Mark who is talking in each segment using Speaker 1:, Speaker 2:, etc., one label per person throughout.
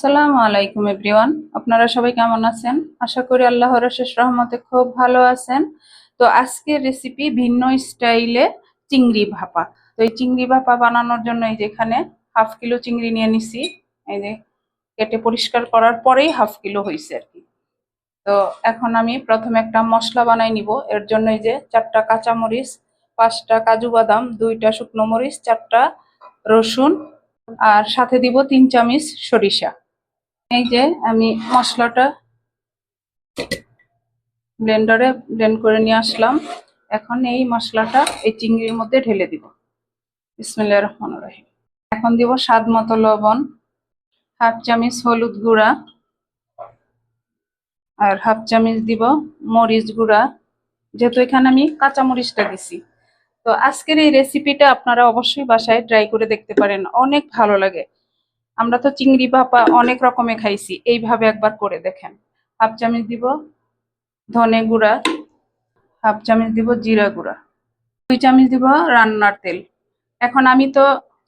Speaker 1: আসসালামু আলাইকুম এভরিওয়ান, আপনারা সবাই কেমন আছেন? আশা করি আল্লাহর অশেষ রহমতে খুব ভালো আছেন। তো আজকের রেসিপি ভিন্ন স্টাইলে চিংড়ি ভাপা। তো এই চিংড়ি ভাপা বানানোর জন্য এই যে এখানে হাফ কিলো চিংড়ি নিয়ে নিছি। এই যে কেটে পরিষ্কার করার পরেই হাফ কিলো হয়েছে আর কি। তো এখন আমি প্রথমে একটা মশলা বানাই নিব। এর জন্য এই যে 4টা কাঁচামরিচ, 5টা কাজু বাদাম, 2টা শুকনো মরিচ, 4টা রসুন, আর সাথে দিব 3 চামচ সরিষা। এই যে আমি মশলাটা ব্লেন্ডারে ব্লেন্ড করে নিয়ে আসলাম। এখন এই মশলাটা এই চিংড়ির মধ্যে ঢেলে দিব। বিসমিল্লাহির রহমানির রহিম। এখন দিব স্বাদ মতো লবণ, হাফ চামচ হলুদ গুঁড়া, আর হাফ চামচ দিব মরিচ গুঁড়া, যেহেতু এখানে আমি কাঁচা মরিচটা দিছি। তো আজকের এই রেসিপিটা আপনারা অবশ্যই বাসায় ট্রাই করে দেখতে পারেন, অনেক ভালো লাগে। আমরা তো চিংড়ি ভাপা অনেক রকমের খাইছি, এইভাবে একবার করে দেখেন। হাফ চামচ দিব ধনে গুঁড়া, হাফ চামচ দিব জিরা গুঁড়া, 2 চামচ দিব রান্নার তেল। এখন আমি তো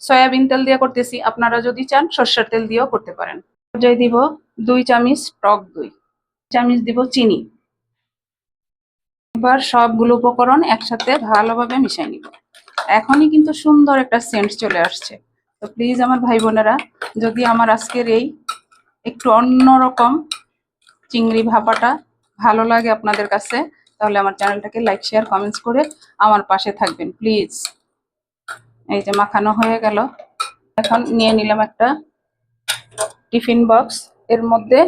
Speaker 1: সয়াবিন তেল দিয়ে করতেছি, আপনারা যদি চান সরষের তেল দিয়েও করতে পারেন। পর্যায়ে দিব 2 চামচ টক দই, চামচ দিব চিনি। এবার সবগুলো উপকরণ একসাথে ভালোভাবে মিশিয়ে নিব। এখনই কিন্তু সুন্দর একটা সেন্ট চলে আসছে। তো প্লিজ আমার ভাই বোনেরা, যদি আমার আজকের এই একটু অন্যরকম চিংড়ি ভাপাটা ভালো লাগে আপনাদের কাছে, তাহলে আমার চ্যানেলটাকে লাইক শেয়ার কমেন্টস করে আমার পাশে থাকবেন প্লিজ। এই যে মাখানো হয়ে গেল। এখন নিয়ে নিলাম একটা টিফিন বক্স, এর মধ্যে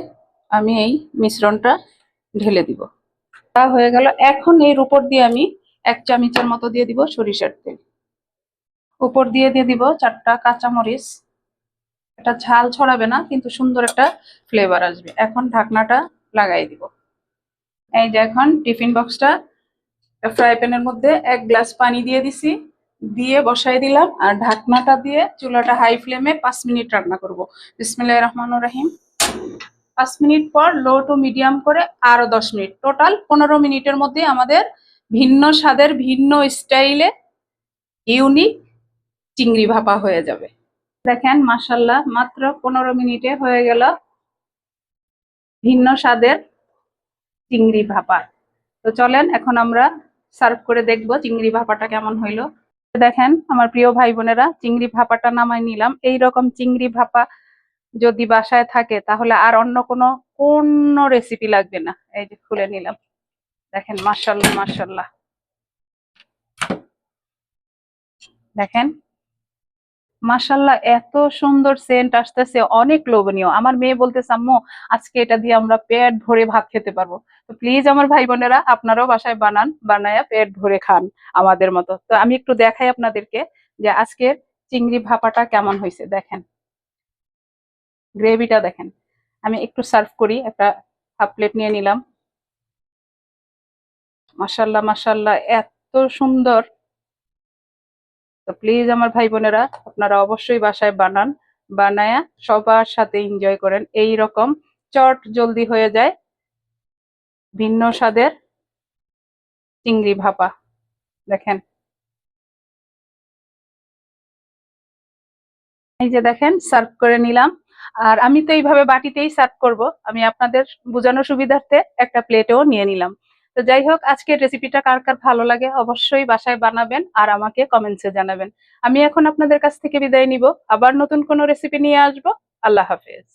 Speaker 1: আমি এই মিশ্রণটা ঢেলে দিব। তা হয়ে গেল। এখন এর উপর দিয়ে আমি 1 চামচের মতো দিয়ে দিব সরিষার তেল। উপর দিয়ে দিব 4টা কাঁচামরিচ। এটা ঝাল ছড়াবে না, কিন্তু সুন্দর একটা ফ্লেভার আসবে। এখন ঢাকনাটা লাগাই দিব। এই যে এখন টিফিন বক্সটা ফ্রাই প্যানের মধ্যে 1 গ্লাস পানি দিয়ে দিছি, দিয়ে বসাই দিলাম। আর ঢাকনাটা দিয়ে চুলাটা হাই ফ্লেমে 5 মিনিট রান্না করব। বিসমিল্লাহির রহমানির রহিম। 5 মিনিট পর লো টু মিডিয়াম করে আরো 10 মিনিট, টোটাল 15 মিনিটের মধ্যে আমাদের ভিন্ন স্বাদের ভিন্ন স্টাইলে ইউনিক চিংড়ি ভাপা হয়ে যাবে। দেখেন মাশাআল্লাহ, মাত্র 15 মিনিটে হয়ে গেল ভিন্ন স্বাদের চিংড়ি ভাপা। তো চলেন এখন আমরা সার্ভ করে দেখব চিংড়ি ভাপাটা কেমন হইলো। দেখেন আমার প্রিয় ভাই বোনেরা, চিংড়ি ভাপাটা নামাই নিলাম। এই রকম চিংড়ি ভাপা যদি বাসায় থাকে তাহলে আর অন্য কোনো রেসিপি লাগবে না। এই যে খুলে নিলাম, দেখেন মাশাআল্লাহ মাশাআল্লাহ। দেখেন মাশাআল্লাহ, এত সুন্দর সেন্ট আসতেছে, অনেক লোভনীয়। আমার মেয়ে বলতেছে আম্মু আজকে এটা দিয়ে আমরা পেট ভরে ভাত খেতে পারবো। তো প্লিজ আমার ভাই বোনেরা, আপনারাও বাসায় বানান, বানায়া পেট ভরে খান আমাদের মতো। তো আমি একটু দেখাই আপনাদেরকে যে আজকের চিংড়ি ভাপাটা কেমন হয়েছে। দেখেন গ্রেভিটা দেখেন। আমি একটু সার্ভ করি, একটা হাফ প্লেট নিয়ে নিলাম। মাশাআল্লাহ মাশাআল্লাহ, এত সুন্দর। তো প্লিজ আমার ভাই বোনেরা, আপনারা অবশ্যই বাসায় বানান, বানায়া সবার সাথে এনজয় করেন। এই রকম চট জলদি হয়ে যায় ভিন্ন স্বাদের চিংড়ি ভাপা। দেখেন এই যে দেখেন সার্ভ করে নিলাম। আর আমি তো এইভাবে বাটিতেই সার্ভ করব, আমি আপনাদের বোঝানোর সুবিধার্থে একটা প্লেটেও নিয়ে নিলাম। তো যাই হোক, আজকের রেসিপিটা কার কার ভালো লাগে অবশ্যই বাসায় বানাবেন আর আমাকে কমেন্টসে জানাবেন। আমি এখন আপনাদের কাছ থেকে বিদায় নিব, আবার নতুন কোনো রেসিপি নিয়ে আসবো। আল্লাহ হাফেজ।